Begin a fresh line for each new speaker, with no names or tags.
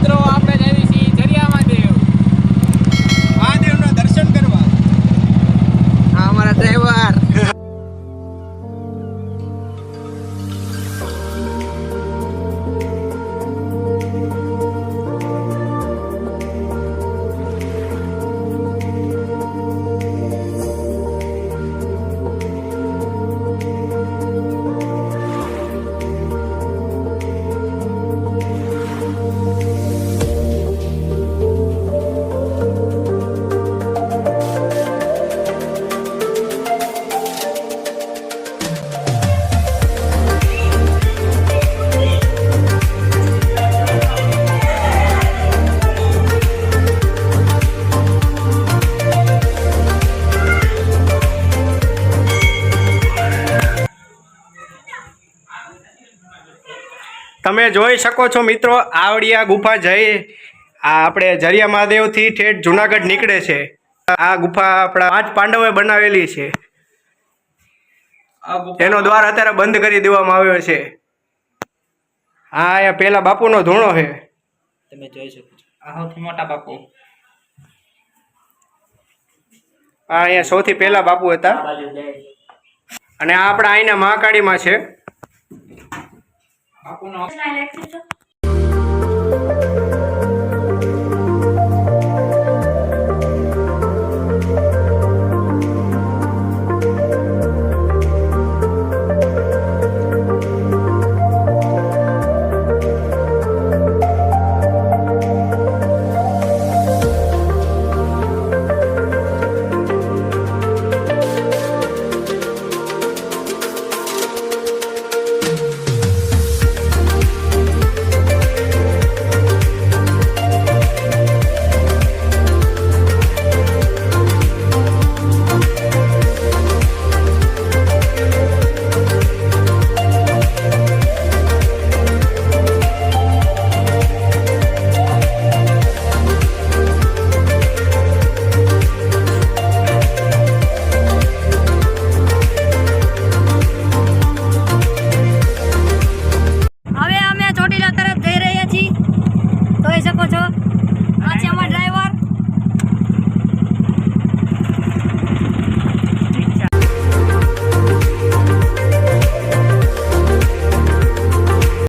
મિત્રો આપણે જઈએ છીએ જરિયા
મહાદેવના દર્શન કરવા.
આ અમારા ડ્રાઈવર.
તમે જોઈ શકો છો મિત્રો, આવડિયા ગુફા જઈ આ આપણે જરિયા મહાદેવથી ઠેઠ જુનાગઢ નીકળે છે. આ ગુફા આપણા 5 પાંડવોએ બનાવેલી છે. એનો દ્વાર અત્યારે બંધ કરી દેવામાં આવ્યો છે. હા, અહીંયા પેલા બાપુનો ધૂણો છે.
તમે જોઈ શકો છો આ સૌથી મોટા બાપુ.
આ અહીંયા સૌથી પહેલા બાપુ હતા. અને આ આપણા અહીંના મહાકાળીમાં છે.
બાપુનો